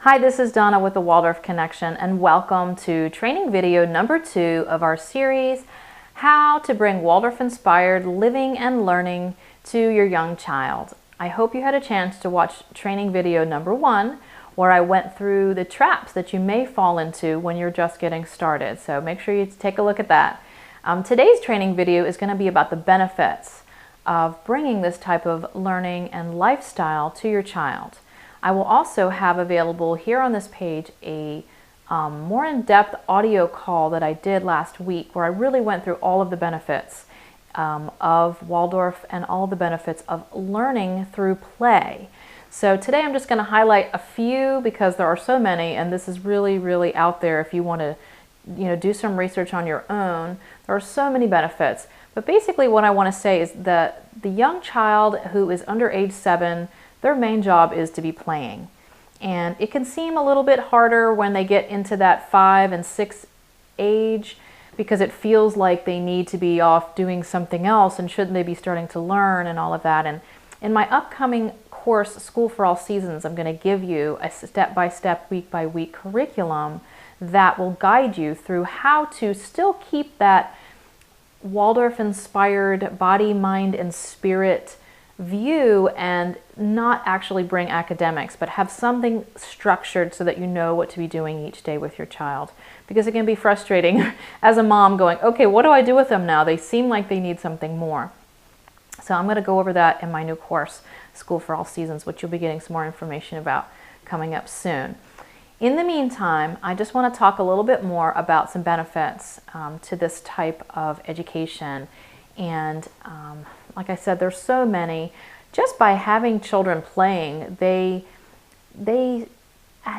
Hi, this is Donna with the Waldorf Connection, and welcome to training video number 2 of our series, How to Bring Waldorf-Inspired Living and Learning to Your Young Child. I hope you had a chance to watch training video number 1, where I went through the traps that you may fall into when you're just getting started. So make sure you take a look at that. Today's training video is going to be about the benefits of bringing this type of learning and lifestyle to your child. I will also have available here on this page a more in-depth audio call that I did last week where I really went through all of the benefits of Waldorf and all the benefits of learning through play. So today I'm just going to highlight a few because there are so many, and this is really out there if you want to do some research on your own. There are so many benefits. But basically what I want to say is that the young child who is under age 7, their main job is to be playing. And it can seem a little bit harder when they get into that 5 and 6 age because it feels like they need to be off doing something else and shouldn't they be starting to learn and all of that. And in my upcoming course, School for All Seasons, I'm going to give you a step-by-step, week-by-week curriculum that will guide you through how to still keep that Waldorf-inspired body, mind, and spirit view and not actually bring academics, but have something structured so that you know what to be doing each day with your child. Because it can be frustrating as a mom going, okay, what do I do with them now? They seem like they need something more. So I'm going to go over that in my new course, School for All Seasons, which you'll be getting some more information about coming up soon. In the meantime, I just want to talk a little bit more about some benefits to this type of education. And like I said, there's so many. Just by having children playing, they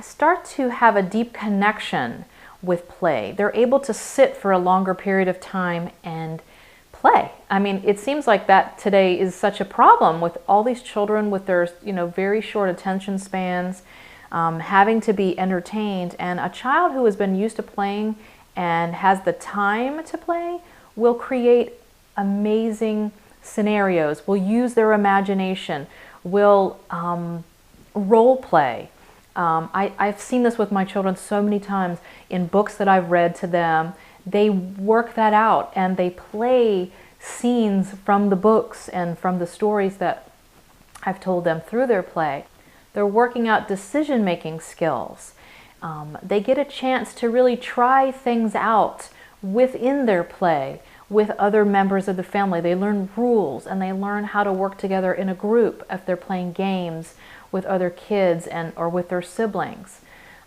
start to have a deep connection with play. They're able to sit for a longer period of time and play. I mean, it seems like that today is such a problem with all these children with their very short attention spans, having to be entertained. And a child who has been used to playing and has the time to play will create amazing scenarios, will use their imagination, will role play. I've seen this with my children so many times in books that I've read to them. They work that out and they play scenes from the books and from the stories that I've told them through their play. They're working out decision-making skills. They get a chance to really try things out within their play with other members of the family. They learn rules and they learn how to work together in a group if they're playing games with other kids or with their siblings.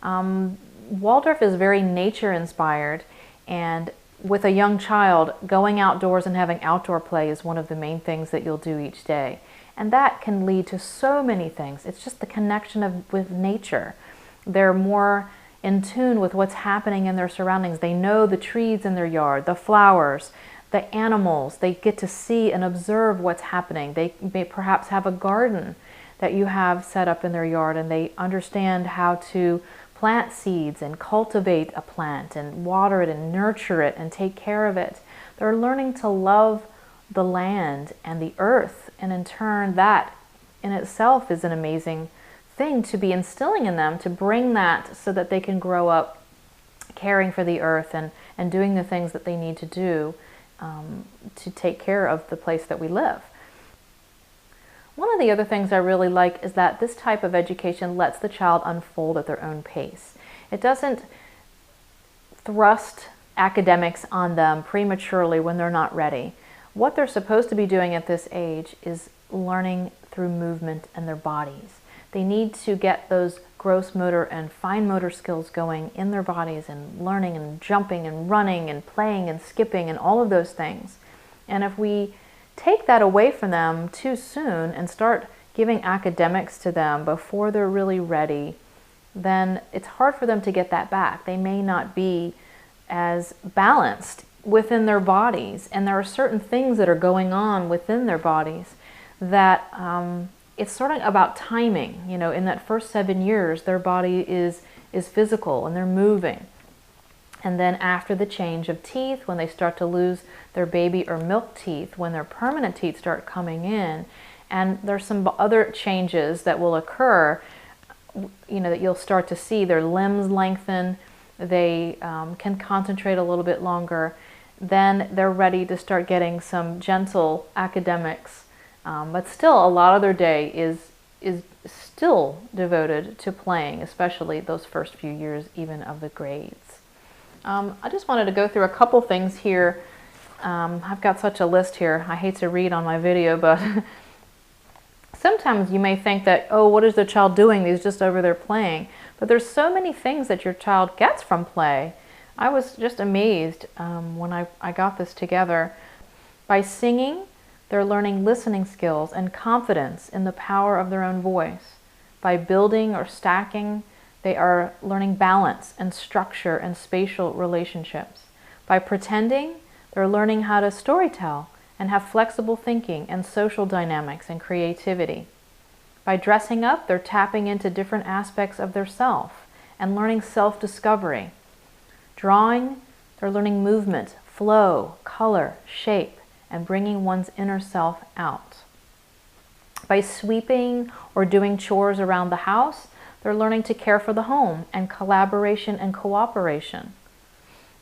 Waldorf is very nature-inspired, and with a young child, going outdoors and having outdoor play is one of the main things that you'll do each day. And that can lead to so many things. It's just the connection with nature. They're more in tune with what's happening in their surroundings. They know the trees in their yard, the flowers, the animals. They get to see and observe what's happening. They may perhaps have a garden that you have set up in their yard, and they understand how to plant seeds and cultivate a plant and water it and nurture it and take care of it. They're learning to love the land and the earth, and in turn that in itself is an amazing thing to be instilling in them, to bring that so that they can grow up caring for the earth and doing the things that they need to do to take care of the place that we live. One of the other things I really like is that this type of education lets the child unfold at their own pace. It doesn't thrust academics on them prematurely when they're not ready. What they're supposed to be doing at this age is learning through movement and their bodies. They need to get those gross motor and fine motor skills going in their bodies and learning and jumping and running and playing and skipping and all of those things. And if we take that away from them too soon and start giving academics to them before they're really ready, then it's hard for them to get that back. They may not be as balanced within their bodies, and there are certain things that are going on within their bodies that it's sort of about timing. In that first 7 years, their body is physical and they're moving. And then after the change of teeth, when they start to lose their baby or milk teeth, when their permanent teeth start coming in, and there's some other changes that will occur, that you'll start to see their limbs lengthen, they can concentrate a little bit longer, then they're ready to start getting some gentle academics. But still, a lot of their day is still devoted to playing, especially those first few years even of the grades. I just wanted to go through a couple things here. I've got such a list here. I hate to read on my video, but sometimes you may think that, oh, what is the child doing? He's just over there playing. But there's so many things that your child gets from play. I was just amazed when I got this together. By singing, they're learning listening skills and confidence in the power of their own voice. By building or stacking, they are learning balance and structure and spatial relationships. By pretending, they're learning how to storytell and have flexible thinking and social dynamics and creativity. By dressing up, they're tapping into different aspects of their self and learning self-discovery. Drawing, they're learning movement, flow, color, shape, and bringing one's inner self out. By sweeping or doing chores around the house, they're learning to care for the home and collaboration and cooperation.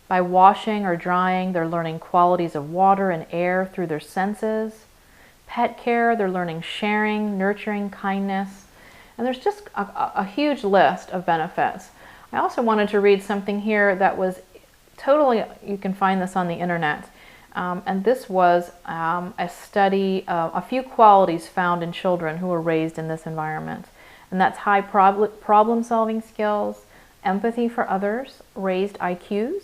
By washing or drying, they're learning qualities of water and air through their senses. Pet care, they're learning sharing, nurturing, kindness. And there's just a huge list of benefits. I also wanted to read something here that was totally, you can find this on the internet. And this was a study of a few qualities found in children who were raised in this environment. And that's high problem-solving skills, empathy for others, raised IQs,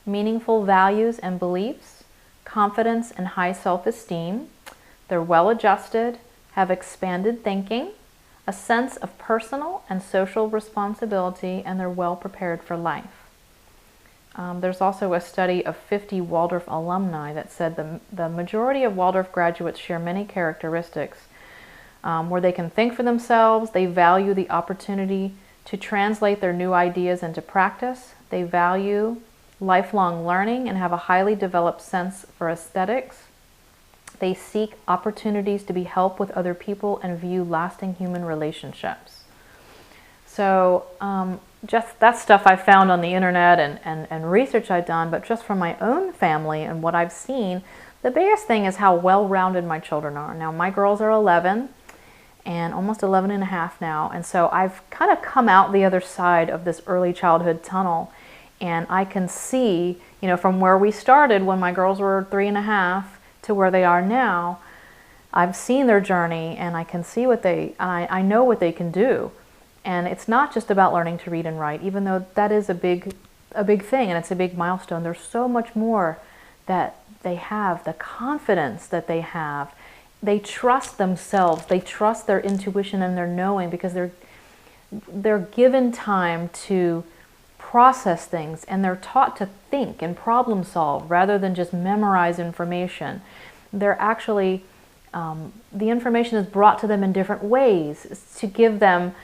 meaningful values and beliefs, confidence and high self-esteem. They're well-adjusted, have expanded thinking, a sense of personal and social responsibility, and they're well-prepared for life. There's also a study of 50 Waldorf alumni that said the majority of Waldorf graduates share many characteristics where they can think for themselves, they value the opportunity to translate their new ideas into practice, they value lifelong learning and have a highly developed sense for aesthetics, they seek opportunities to be helped with other people and view lasting human relationships. So just that stuff I found on the internet and research I've done, but just from my own family and what I've seen, the biggest thing is how well-rounded my children are. Now, my girls are 11 and almost 11 and a half now, and so I've kind of come out the other side of this early childhood tunnel, and I can see, from where we started when my girls were 3 and a half to where they are now, I've seen their journey, and I can see I know what they can do. And it's not just about learning to read and write, even though that is a big thing and it's a big milestone. There's so much more that they have, the confidence that they have. They trust themselves. They trust their intuition and their knowing because they're given time to process things, and they're taught to think and problem solve rather than just memorize information. They're actually, the information is brought to them in different ways to give them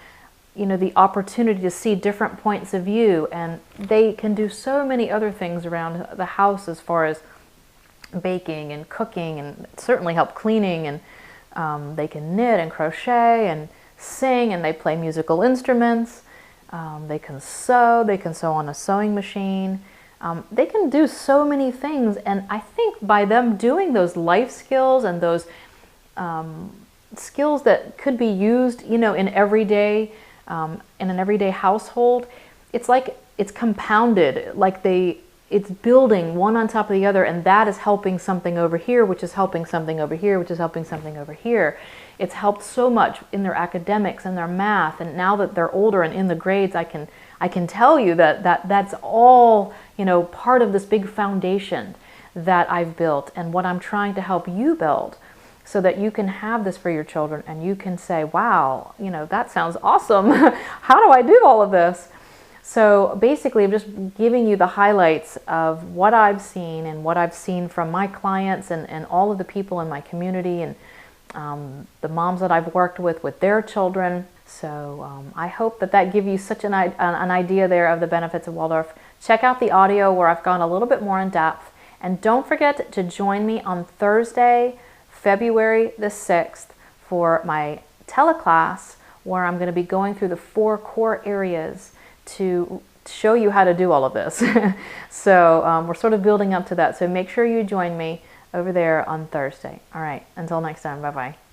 the opportunity to see different points of view, and they can do so many other things around the house as far as baking and cooking, and certainly help cleaning, and they can knit and crochet and sing, and they play musical instruments. They can sew on a sewing machine. They can do so many things, and I think by them doing those life skills and those skills that could be used in an everyday household, it's like it's compounded, like it's building one on top of the other, and that is helping something over here, which is helping something over here, which is helping something over here. It's helped so much in their academics and their math, and now that they're older and in the grades, I can tell you that's all part of this big foundation that I've built and what I'm trying to help you build, so that you can have this for your children and you can say, wow, that sounds awesome. How do I do all of this? So basically, I'm just giving you the highlights of what I've seen and what I've seen from my clients and all of the people in my community and the moms that I've worked with their children. So I hope that gives you such an idea there of the benefits of Waldorf. Check out the audio where I've gone a little bit more in depth. And don't forget to join me on Thursday, February the 6th for my teleclass where I'm going to be going through the 4 core areas to show you how to do all of this. So we're sort of building up to that. So make sure you join me over there on Thursday. All right, until next time, bye-bye.